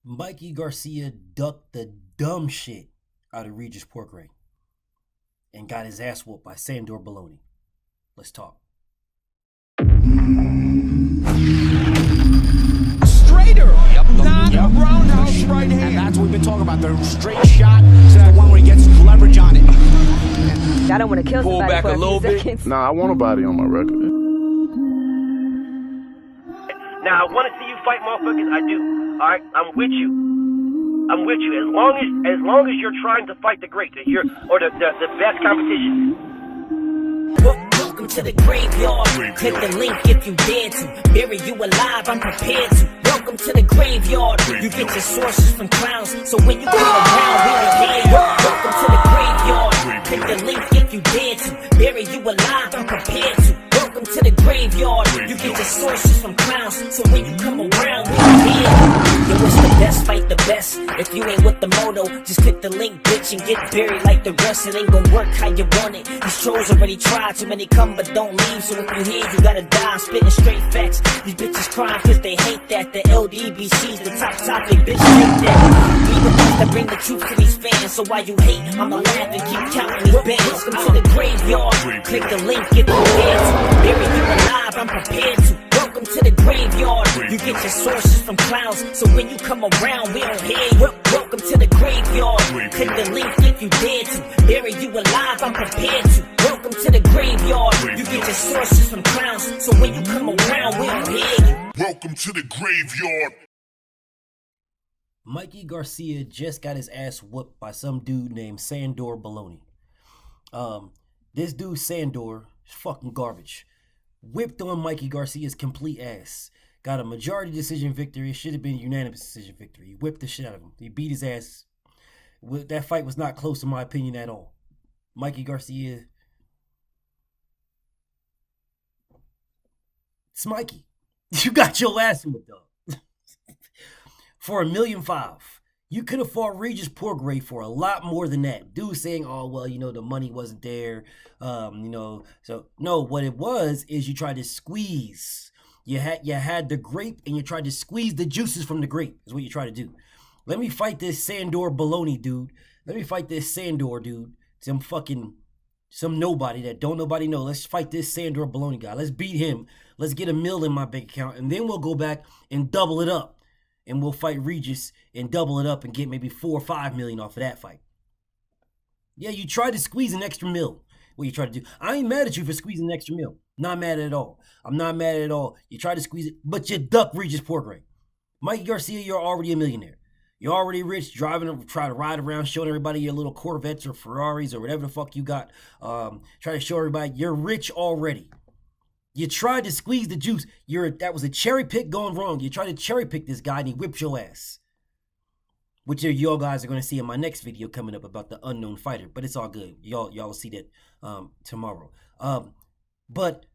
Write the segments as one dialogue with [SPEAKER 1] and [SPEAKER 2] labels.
[SPEAKER 1] Mikey Garcia ducked the dumb shit out of Regis Porkray and got his ass whooped by Sandor Baloney. Let's talk.
[SPEAKER 2] Straighter, not a roundhouse right hand.
[SPEAKER 3] And that's what we've been talking about. The straight shot is the one where he gets leverage on it.
[SPEAKER 4] I don't want to kill
[SPEAKER 2] Pull
[SPEAKER 4] somebody
[SPEAKER 2] back
[SPEAKER 4] for
[SPEAKER 2] a little
[SPEAKER 4] few
[SPEAKER 2] bit.
[SPEAKER 4] seconds.
[SPEAKER 5] Nah, I want a body on my record.
[SPEAKER 6] Now, I want to see you fight motherfuckers. I do. All right, I'm with you. I'm with you. As long as you're trying to fight the great, the best competition.
[SPEAKER 7] Welcome to the graveyard. Click the link if you dare to. Bury you alive, I'm prepared to. Welcome to the graveyard. You get your sources from clowns, so when you come around, we'll hear you. Welcome to the graveyard. Click the link if you dare to. Bury you alive, I'm prepared to. Welcome to the graveyard. You get your sources from clowns, so when you come around, we'll hear you. Yo, it's the best, fight the best. If you ain't with the moto, just click the link, bitch, and get buried like the rest. It ain't gonna work how you want it. These trolls already tried, too many come but don't leave. So if you here, you gotta die. I'm spitting straight facts. These bitches crying cause they hate that. The LDBC's the top topic, bitch, hate that. We the ones that bring the truth to these fans. So why you hate, I'ma laugh and keep counting these bands. Welcome to the graveyard. Click the link, get the dance. Bury you alive, I'm prepared to. Welcome to the graveyard. You get your sources from clowns, so when you come around, we don't hear you. Welcome to the graveyard. Click the link if you dare to. Bury you alive, I'm prepared to. Welcome to the graveyard. You get your sources from clowns, so when you come around, we don't hear you.
[SPEAKER 5] Welcome to the graveyard.
[SPEAKER 1] Mikey Garcia just got his ass whooped by some dude named Sandor Baloney. This dude Sandor is fucking garbage. Whipped on Mikey Garcia's complete ass. Got a majority decision victory. It should have been a unanimous decision victory. He whipped the shit out of him. He beat his ass. That fight was not close in my opinion at all. Mikey Garcia. It's Mikey. You got your ass whipped up. For $1.5 million. You could have fought Regis Porkray for a lot more than that. Dude saying, oh, well, the money wasn't there. So no, what it was is you tried to squeeze. You had the grape and you tried to squeeze the juices from the grape is what you tried to do. Let me fight this Sandor Baloney dude. Let me fight this Sandor dude. Some nobody that don't nobody know. Let's fight this Sandor Baloney guy. Let's beat him. Let's get $1 million in my bank account. And then we'll go back and double it up. And we'll fight Regis and double it up and get maybe $4 or $5 million off of that fight. Yeah, you tried to squeeze an extra mil. What you tried to do. I ain't mad at you for squeezing an extra mil. Not mad at all. I'm not mad at all. You tried to squeeze it, but you ducked Regis Porkray. Mikey Garcia, you're already a millionaire. You're already rich, trying to ride around, showing everybody your little Corvettes or Ferraris or whatever the fuck you got. Try to show everybody you're rich already. You tried to squeeze the juice. That was a cherry pick gone wrong. You tried to cherry pick this guy and he whipped your ass. Which y'all guys are going to see in my next video coming up about the unknown fighter. But it's all good. Y'all will see that tomorrow. But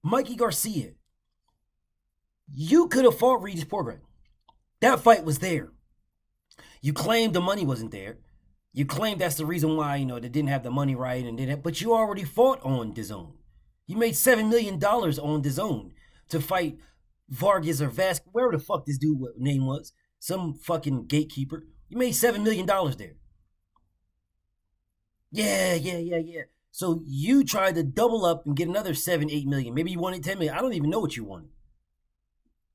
[SPEAKER 1] Mikey Garcia, you could have fought Regis Porkray. That fight was there. You claimed the money wasn't there. You claimed that's the reason why, they didn't have the money right but you already fought on DAZN. You made $7 million on DAZN to fight Vargas or Vasquez, wherever the fuck this dude name was. Some fucking gatekeeper. You made $7 million there. Yeah. So you tried to double up and get another 7, 8 million. Maybe you wanted 10 million. I don't even know what you wanted.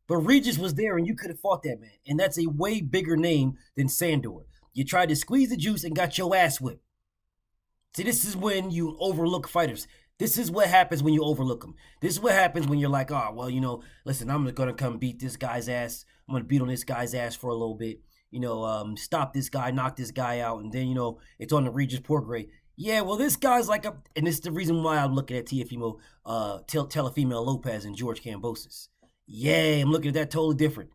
[SPEAKER 1] But Regis was there and you could have fought that man. And that's a way bigger name than Sandor. You tried to squeeze the juice and got your ass whipped. See, this is when you overlook fighters. This is what happens when you overlook them. This is what happens when you're like, oh, well, listen, I'm going to come beat this guy's ass. I'm going to beat on this guy's ass for a little bit. Stop this guy, knock this guy out. And then, it's on the Regis Porkray. Yeah, well, this guy's like and this is the reason why I'm looking at Teofimo Lopez and George Kambosos. Yeah, I'm looking at that totally different.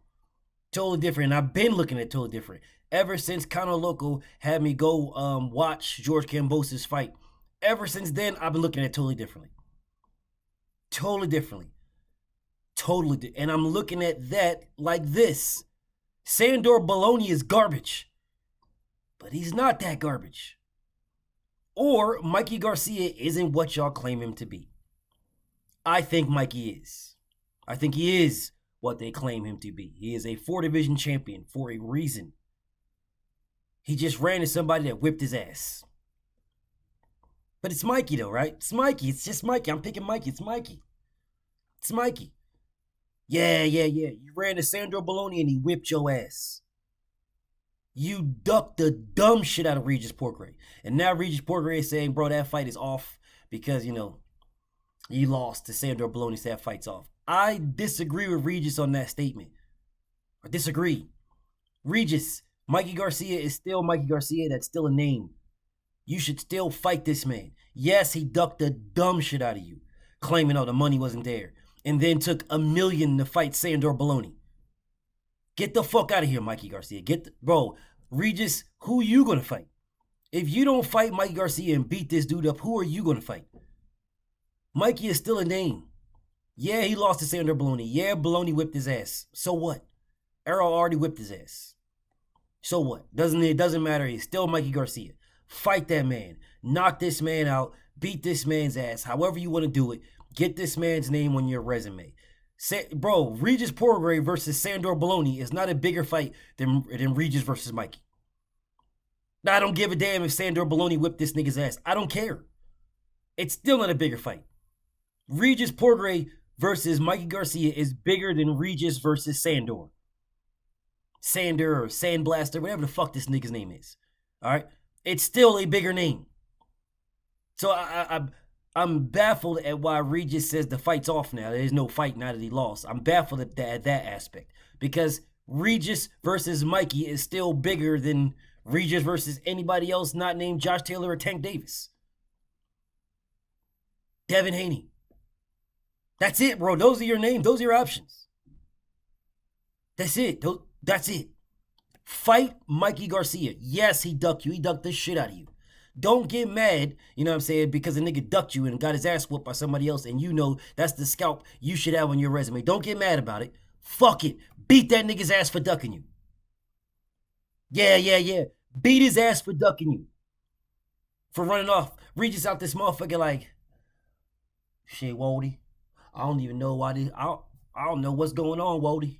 [SPEAKER 1] Totally different. And I've been looking at it totally different. Ever since Conor Loco had me go watch George Kambosos fight. Ever since then, I've been looking at it totally differently. And I'm looking at that like this. Sandor Baloney is garbage. But he's not that garbage. Or Mikey Garcia isn't what y'all claim him to be. I think Mikey is. I think he is what they claim him to be. He is a 4-division champion for a reason. He just ran into somebody that whipped his ass. But it's Mikey though, right? It's Mikey. It's just Mikey. I'm picking Mikey. It's Mikey. It's Mikey. Yeah. You ran to Sandro Baloney and he whipped your ass. You ducked the dumb shit out of Regis Porgray. And now Regis Porgray is saying, bro, that fight is off because, you lost to Sandro Baloney, so that fight's off. I disagree with Regis on that statement. I disagree. Regis, Mikey Garcia is still Mikey Garcia. That's still a name. You should still fight this man. Yes, he ducked the dumb shit out of you, claiming, the money wasn't there, and then took $1 million to fight Sandor Baloney. Get the fuck out of here, Mikey Garcia. Bro, Regis, who you gonna fight? If you don't fight Mikey Garcia and beat this dude up, who are you gonna fight? Mikey is still a name. Yeah, he lost to Sandor Baloney. Yeah, Baloney whipped his ass. So what? Errol already whipped his ass. So what? It doesn't matter. He's still Mikey Garcia. Fight that man. Knock this man out. Beat this man's ass. However you want to do it. Get this man's name on your resume. Bro, Regis Porgray versus Sandor Baloney is not a bigger fight than Regis versus Mikey. I don't give a damn if Sandor Baloney whipped this nigga's ass. I don't care. It's still not a bigger fight. Regis Porgray versus Mikey Garcia is bigger than Regis versus Sandor. Sander or Sandblaster, whatever the fuck this nigga's name is. All right? It's still a bigger name. So I'm baffled at why Regis says the fight's off now. There's no fight now that he lost. I'm baffled at that aspect. Because Regis versus Mikey is still bigger than Regis versus anybody else not named Josh Taylor or Tank Davis. Devin Haney. That's it, bro. Those are your names. Those are your options. That's it. That's it. Fight Mikey Garcia. Yes, he ducked you. He ducked the shit out of you. Don't get mad, you know what I'm saying, because a nigga ducked you and got his ass whooped by somebody else and you know that's the scalp you should have on your resume. Don't get mad about it. Fuck it. Beat that nigga's ass for ducking you. Yeah. Beat his ass for ducking you. For running off. Regis out this motherfucker like, shit, Wody. I don't even know why this. I don't know what's going on, Wody.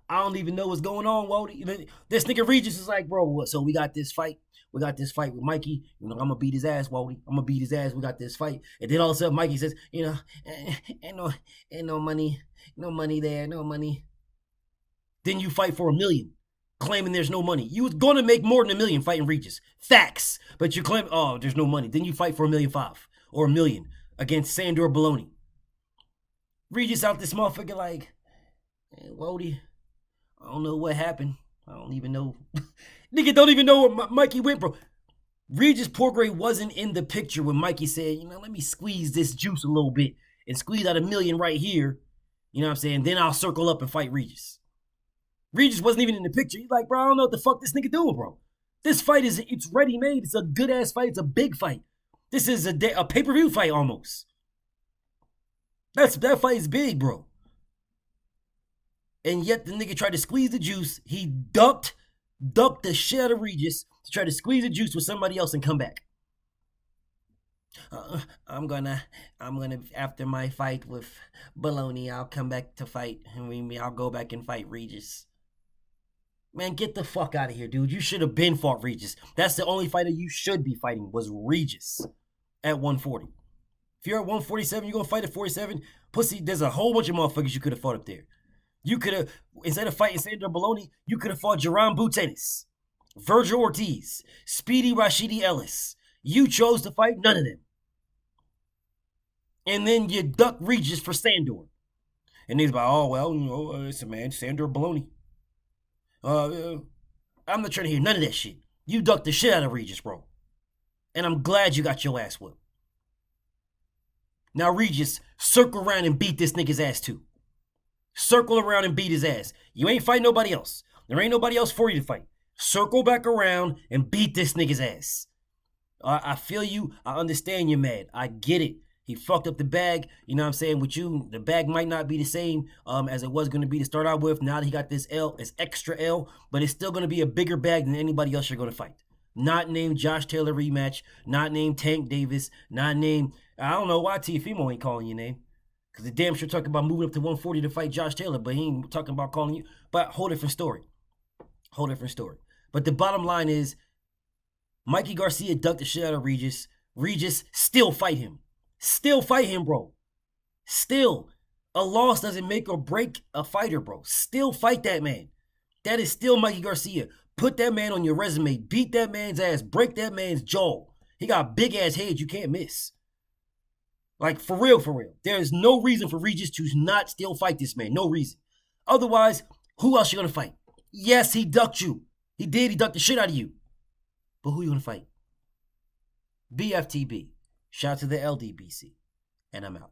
[SPEAKER 1] I don't even know what's going on, Wody. This nigga Regis is like, bro, what? So we got this fight. We got this fight with Mikey. I'm going to beat his ass, Wody. I'm going to beat his ass. We got this fight. And then all of a sudden, Mikey says, ain't no money. No money there. No money. Then you fight for $1 million, claiming there's no money. You was going to make more than $1 million fighting Regis. Facts. But you claim, there's no money. Then you fight for $1.5 million or $1 million against Sandor Baloney. Regis out this motherfucker like, hey, Wody, I don't know what happened. I don't even know. Nigga don't even know where Mikey went, bro. Regis Porgray wasn't in the picture when Mikey said, let me squeeze this juice a little bit and squeeze out $1 million right here. You know what I'm saying? Then I'll circle up and fight Regis. Regis wasn't even in the picture. He's like, bro, I don't know what the fuck this nigga doing, bro. This fight it's ready-made. It's a good-ass fight. It's a big fight. This is a pay-per-view fight almost. That fight is big, bro. And yet the nigga tried to squeeze the juice. He ducked the shit out of Regis to try to squeeze the juice with somebody else and come back. I'm gonna after my fight with Baloney, I'll come back to fight. I'll go back and fight Regis. Man, get the fuck out of here, dude. You should have been fought Regis. That's the only fighter you should be fighting was Regis at 140. If you're at 147, you're gonna fight at 47. Pussy, there's a whole bunch of motherfuckers you could have fought up there. You could have, instead of fighting Sandor Baloney, you could have fought Jerome Butenis, Virgil Ortiz, Speedy Rashidi Ellis. You chose to fight none of them. And then you duck Regis for Sandor. And he's like, it's a man, Sandor Baloney. I'm not trying to hear none of that shit. You ducked the shit out of Regis, bro. And I'm glad you got your ass whooped. Now, Regis, circle around and beat this nigga's ass too. Circle around and beat his ass. You ain't fighting nobody else. There ain't nobody else for you to fight. Circle back around and beat this nigga's ass. I feel you. I understand you're mad. I get it. He fucked up the bag. You know what I'm saying? With you, the bag might not be the same as it was going to be to start out with. Now that he got this L, it's extra L, but it's still going to be a bigger bag than anybody else you're going to fight. Not named Josh Taylor rematch. Not named Tank Davis. Not named, I don't know why Tiafimo ain't calling your name. Because the damn sure talking about moving up to 140 to fight Josh Taylor, but he ain't talking about calling you. But whole different story. Whole different story. But the bottom line is, Mikey Garcia ducked the shit out of Regis. Regis still fight him. Still fight him, bro. Still. A loss doesn't make or break a fighter, bro. Still fight that man. That is still Mikey Garcia. Put that man on your resume. Beat that man's ass. Break that man's jaw. He got big ass heads you can't miss. Like, for real, for real. There is no reason for Regis to not still fight this man. No reason. Otherwise, who else you going to fight? Yes, he ducked you. He did. He ducked the shit out of you. But who you going to fight? BFTB. Shout out to the LDBC. And I'm out.